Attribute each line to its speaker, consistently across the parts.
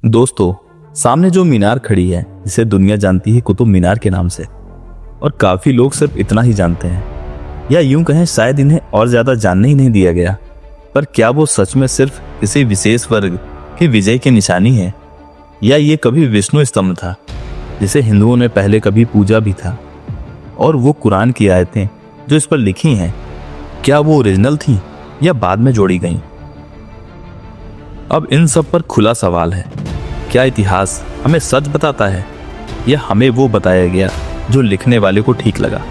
Speaker 1: दोस्तों, सामने जो मीनार खड़ी है जिसे दुनिया जानती है कुतुब मीनार के नाम से, और काफी लोग सिर्फ इतना ही जानते हैं, या यूं कहें शायद इन्हें और ज्यादा जानने ही नहीं दिया गया। पर क्या वो सच में सिर्फ किसी विशेष वर्ग की विजय की निशानी है, या ये कभी विष्णु स्तंभ था जिसे हिंदुओं ने पहले कभी पूजा भी था? और वो कुरान की आयतें जो इस पर लिखी हैं, क्या वो ओरिजिनल थी या बाद में जोड़ी गईं? अब इन सब पर खुला सवाल है, क्या इतिहास हमें सच बताता है या हमें वो बताया गया जो लिखने वाले को ठीक लगा?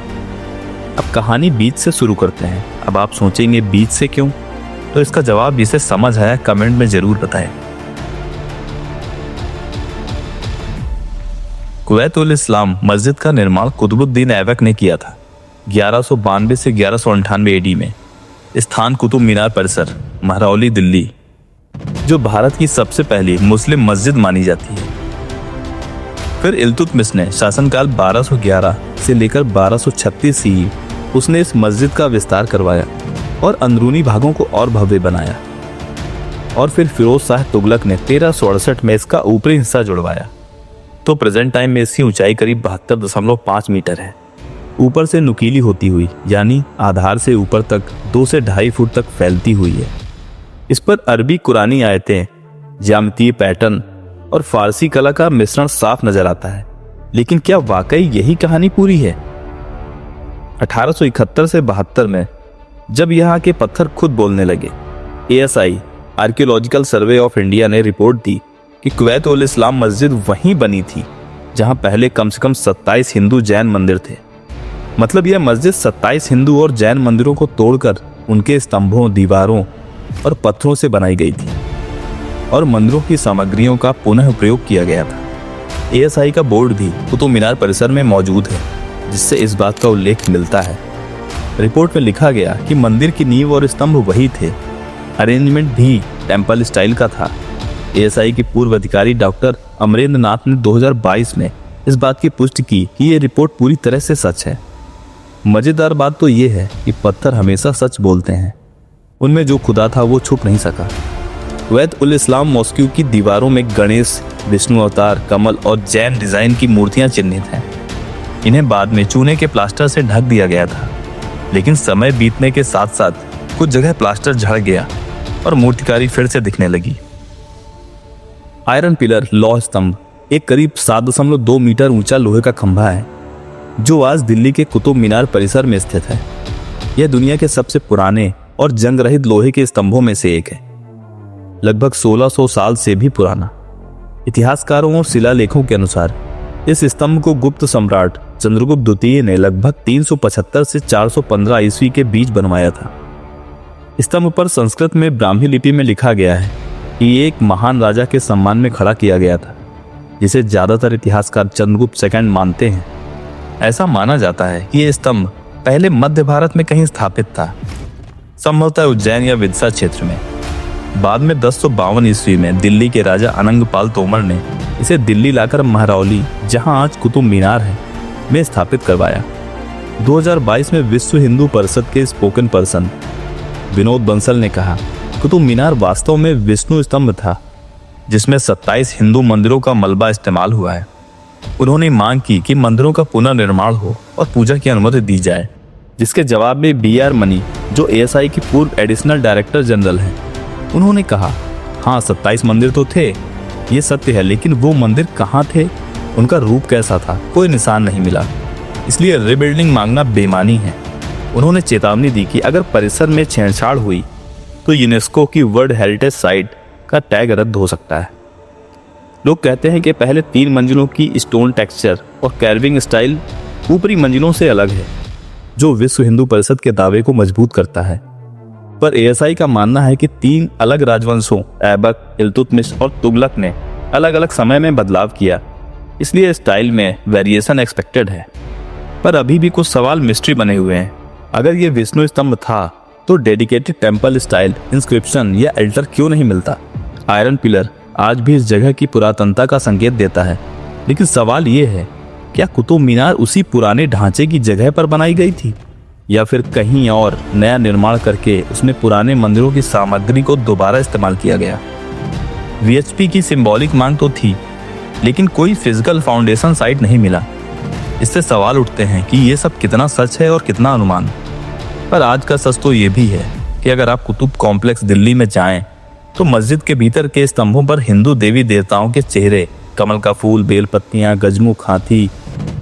Speaker 1: अब कहानी बीच से शुरू करते हैं। अब आप सोचेंगे बीच से क्यों? तो इसका जवाब जिसे समझ आया कमेंट में जरूर बताएं। कुवैत उल इस्लाम मस्जिद का निर्माण कुतुबुद्दीन ऐबक ने किया था 1192 से 1198 AD में। स्थान कुतुब मीनार परिसर, महरौली, दिल्ली, जो भारत की सबसे पहली मुस्लिम मस्जिद मानी जाती है। फिर इल्तुतमिश ने शासनकाल 1211 से लेकर 1236 CE उसने इस मस्जिद का विस्तार करवाया और अंदरूनी भागों को और भव्य बनाया। और फिर फिरोज शाह तुगलक ने 1368 में इसका ऊपरी हिस्सा जुड़वाया। तो प्रेजेंट टाइम में इसकी ऊंचाई करीब 72.5 मीटर है। ऊपर से नुकीली होती हुई, यानी आधार से ऊपर तक 2 से 2.5 फुट तक फैलती हुई है। इस पर अरबी कुरानी आयतें, ज्यामितीय पैटर्न और फारसी कला का मिश्रण साफ नजर आता है। लेकिन क्या वाकई यही कहानी पूरी है? 1871 से 72 में जब यहाँ के पत्थर खुद बोलने लगे, ASI archaeological survey of India ने रिपोर्ट दी कि कुवैत उल इस्लाम मस्जिद वहीं बनी थी जहां पहले कम से कम 27 हिंदू जैन मंदिर थे। मतलब यह मस्जिद 27 हिंदू और जैन मंदिरों को तोड़कर उनके स्तंभों, दीवारों और पत्थरों से बनाई गई थी और मंदिरों की सामग्रियों का पुनः प्रयोग किया गया था। ASI का बोर्ड भी कुतुब मीनार परिसर में मौजूद है, जिससे इस बात का उल्लेख मिलता है। रिपोर्ट में लिखा गया कि मंदिर की नींव और स्तंभ वही थे, अरेंजमेंट भी टेम्पल स्टाइल का था। ASI के पूर्व अधिकारी डॉक्टर अमरेंद्र नाथ ने 2022 में इस बात की पुष्टि की कि ये रिपोर्ट पूरी तरह से सच है। मजेदार बात तो ये है कि पत्थर हमेशा सच बोलते हैं। उनमें जो खुदा था वो छुप नहीं सका। कुवैत उल इस्लाम मॉस्क्यू की दीवारों में गणेश, विष्णु अवतार, कमल और जैन डिजाइन की मूर्तियां चिन्हित हैं। इन्हें बाद में चूने के प्लास्टर से ढक दिया गया था, लेकिन समय बीतने के साथ साथ कुछ जगह प्लास्टर झड़ गया और मूर्तिकारी फिर से दिखने लगी। आयरन पिलर, लौह स्तंभ, एक करीब 7.2 मीटर ऊंचा लोहे का खंभा है जो आज दिल्ली के कुतुब मीनार परिसर में स्थित है। यह दुनिया के सबसे पुराने और जंग रहित लोहे के स्तंभों में से एक है, लगभग 1600 साल से भी पुराना। इतिहासकारों और शिलालेखों के अनुसार इस स्तंभ को गुप्त सम्राट चंद्रगुप्त द्वितीय ने लगभग 375 से 415 ईस्वी के बीच बनवाया था। स्तंभ पर संस्कृत में ब्राह्मी लिपि में लिखा गया है कि ये एक महान राजा के सम्मान में खड़ा किया गया था, जिसे ज्यादातर इतिहासकार चंद्रगुप्त सेकंड मानते हैं। ऐसा माना जाता है कि यह स्तंभ पहले मध्य भारत में कहीं स्थापित था, संभवतः उज्जैन या विदिशा क्षेत्र में। बाद में 1052 ईस्वी में दिल्ली के राजा अनंगपाल तोमर ने इसे दिल्ली लाकर महरौली, जहां आज कुतुब मीनार है, में स्थापित करवाया। 2022 में विश्व हिंदू परिषद के स्पोकन पर्सन विनोद बंसल ने कहा, कुतुब मीनार वास्तव में विष्णु स्तंभ था जिसमें 27 हिंदू मंदिरों का मलबा इस्तेमाल हुआ है। उन्होंने मांग की कि मंदिरों का पुनर्निर्माण हो और पूजा की अनुमति दी जाए, जिसके जवाब में BR मनी, जो ASI की पूर्व एडिशनल डायरेक्टर जनरल हैं, उन्होंने कहा, हाँ 27 मंदिर तो थे, ये सत्य है, लेकिन वो मंदिर कहाँ थे, उनका रूप कैसा था, कोई निशान नहीं मिला, इसलिए रिबिल्डिंग मांगना बेईमानी है। उन्होंने चेतावनी दी कि अगर परिसर में छेड़छाड़ हुई तो यूनेस्को की वर्ल्ड हेरिटेज साइट का टैग रद्द हो सकता है। लोग कहते हैं कि पहले 3 मंजिलों की स्टोन टेक्सचर और कैर्विंग स्टाइल ऊपरी मंजिलों से अलग है, जो विश्व हिंदू परिषद के दावे को मजबूत करता है। पर ASI का मानना है कि 3 अलग राजवंशों ऐबक, इल्तुतमिश और तुगलक ने अलग अलग समय में बदलाव किया, इसलिए स्टाइल में वेरिएशन एक्सपेक्टेड है। पर अभी भी कुछ सवाल मिस्ट्री बने हुए हैं। अगर ये विष्णु स्तंभ था तो डेडिकेटेड टेम्पल स्टाइल इंस्क्रिप्शन या अल्टर क्यों नहीं मिलता? आयरन पिलर आज भी इस जगह की पुरातनता का संकेत देता है, लेकिन सवाल ये है, क्या कुतुब मीनार उसी पुराने ढांचे की जगह पर बनाई गई थी या फिर कहीं और नया निर्माण करके उसमें पुराने मंदिरों की सामग्री को दोबारा इस्तेमाल किया गया? वीएचपी की सिंबॉलिक मांग तो थी, लेकिन कोई फिजिकल फाउंडेशन साइट नहीं मिला। इससे सवाल उठते हैं कि ये सब कितना सच है और कितना अनुमान। पर आज का सच तो ये भी है कि अगर आप कुतुब कॉम्प्लेक्स दिल्ली में जाएं, तो मस्जिद के भीतर के स्तंभों पर हिंदू देवी देवताओं के चेहरे, कमल का फूल, बेल पत्तियां, गजमुख हाथी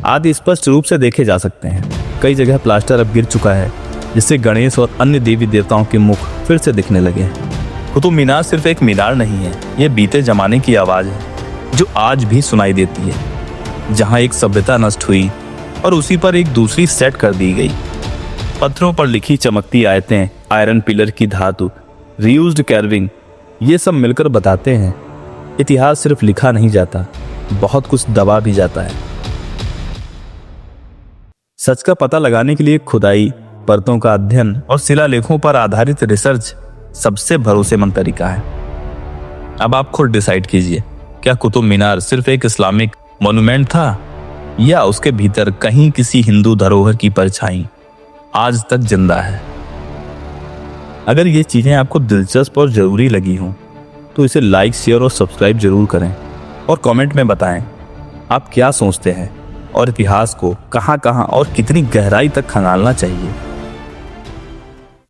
Speaker 1: आदि स्पष्ट रूप से देखे जा सकते हैं। कई जगह प्लास्टर अब गिर चुका है, जिससे गणेश और अन्य देवी देवताओं के मुख फिर से दिखने लगे हैं। कुतुब मीनार सिर्फ एक मीनार नहीं है, ये बीते जमाने की आवाज है जो आज भी सुनाई देती है। जहां एक सभ्यता नष्ट हुई और उसी पर एक दूसरी सेट कर दी गई। पत्थरों पर लिखी चमकती आयतें, आयरन पिलर की धातु, रीयूज्ड कैर्विंग, ये सब मिलकर बताते हैं इतिहास सिर्फ लिखा नहीं जाता, बहुत कुछ दबा भी जाता है। सच का पता लगाने के लिए खुदाई, परतों का अध्ययन और शिलालेखों पर आधारित रिसर्च सबसे भरोसेमंद तरीका है। अब आप खुद डिसाइड कीजिए, क्या कुतुब मीनार सिर्फ एक इस्लामिक मॉन्यूमेंट था या उसके भीतर कहीं किसी हिंदू धरोहर की परछाई आज तक जिंदा है। अगर ये चीजें आपको दिलचस्प और जरूरी लगी हों तो इसे लाइक, शेयर और सब्सक्राइब जरूर करें और कमेंट में बताएं आप क्या सोचते हैं और इतिहास को कहां-कहां और कितनी गहराई तक खंगालना चाहिए।